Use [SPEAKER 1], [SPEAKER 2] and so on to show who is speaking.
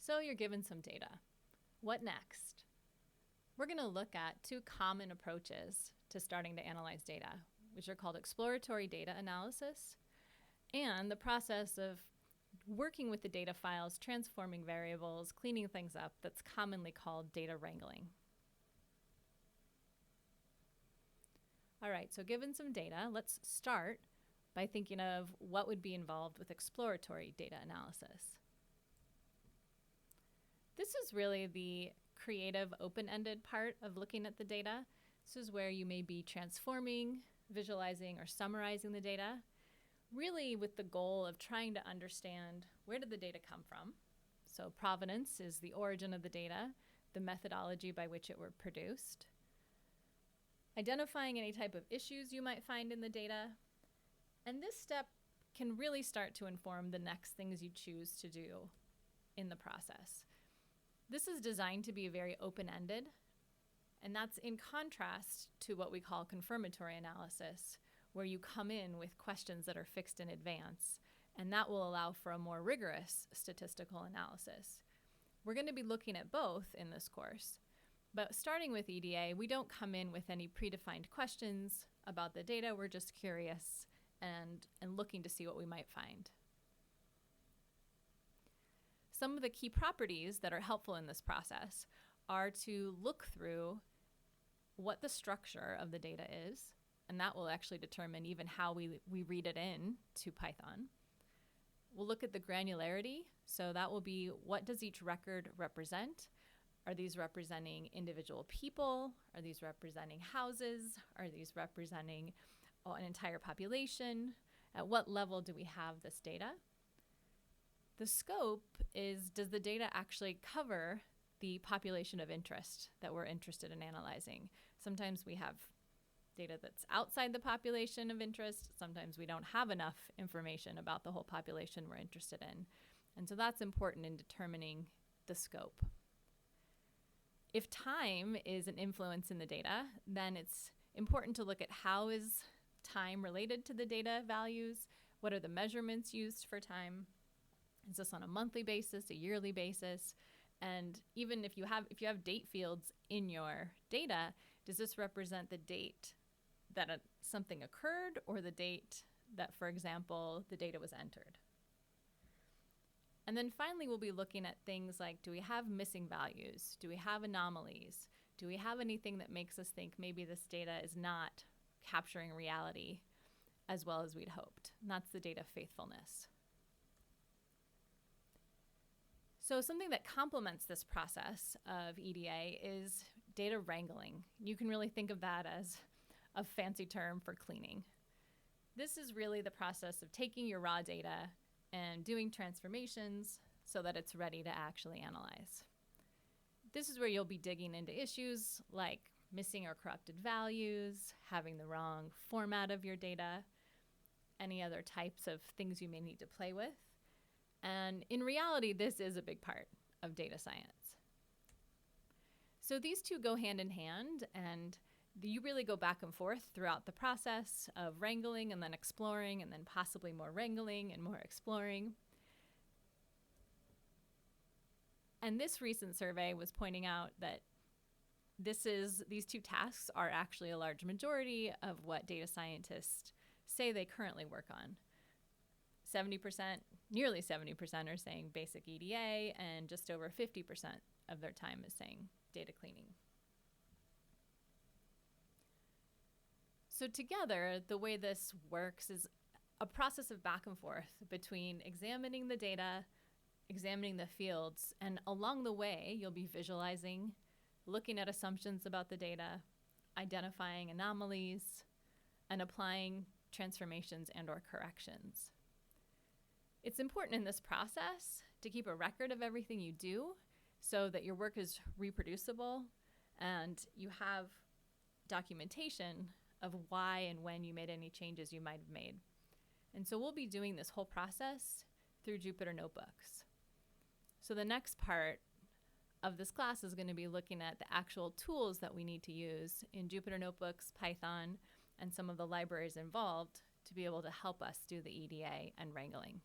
[SPEAKER 1] So you're given some data. What next? We're going to look at two common approaches to starting to analyze data, which are called exploratory data analysis and the process of working with the data files, transforming variables, cleaning things up, that's commonly called data wrangling. All right, so given some data, let's start by thinking of what would be involved with exploratory data analysis. This is really the creative, open-ended part of looking at the data. This is where you may be transforming, visualizing, or summarizing the data, really with the goal of trying to understand where did the data come from. So provenance is the origin of the data, the methodology by which it were produced, identifying any type of issues you might find in the data, and this step can really start to inform the next things you choose to do in the process. This is designed to be very open-ended, and that's in contrast to what we call confirmatory analysis, where you come in with questions that are fixed in advance, and that will allow for a more rigorous statistical analysis. We're going to be looking at both in this course, but starting with EDA, we don't come in with any predefined questions about the data. We're just curious and looking to see what we might find. Some of the key properties that are helpful in this process are to look through what the structure of the data is, and that will actually determine even how we read it in to Python. We'll look at the granularity, so that will be what does each record represent? Are these representing individual people? Are these representing houses? Are these representing an entire population? At what level do we have this data? The scope is, does the data actually cover the population of interest that we're interested in analyzing? Sometimes we have data that's outside the population of interest. Sometimes we don't have enough information about the whole population we're interested in. And so that's important in determining the scope. If time is an influence in the data, then it's important to look at how is time related to the data values? What are the measurements used for time? Is this on a monthly basis, a yearly basis? And even if you have date fields in your data, does this represent the date that something occurred or the date that, for example, the data was entered? And then finally, we'll be looking at things like, do we have missing values? Do we have anomalies? Do we have anything that makes us think maybe this data is not capturing reality as well as we'd hoped? And that's the data faithfulness. So something that complements this process of EDA is data wrangling. You can really think of that as a fancy term for cleaning. This is really the process of taking your raw data and doing transformations so that it's ready to actually analyze. This is where you'll be digging into issues like missing or corrupted values, having the wrong format of your data, any other types of things you may need to play with. And in reality, this is a big part of data science. So these two go hand in hand, and you really go back and forth throughout the process of wrangling and then exploring and then possibly more wrangling and more exploring. And this recent survey was pointing out that these two tasks are actually a large majority of what data scientists say they currently work on. 70%, nearly 70% are saying basic EDA, and just over 50% of their time is saying data cleaning. So together, the way this works is a process of back and forth between examining the data, examining the fields, and along the way, you'll be visualizing, looking at assumptions about the data, identifying anomalies, and applying transformations and/or corrections. It's important in this process to keep a record of everything you do so that your work is reproducible and you have documentation of why and when you made any changes you might have made. And so we'll be doing this whole process through Jupyter Notebooks. So the next part of this class is going to be looking at the actual tools that we need to use in Jupyter Notebooks, Python, and some of the libraries involved to be able to help us do the EDA and wrangling.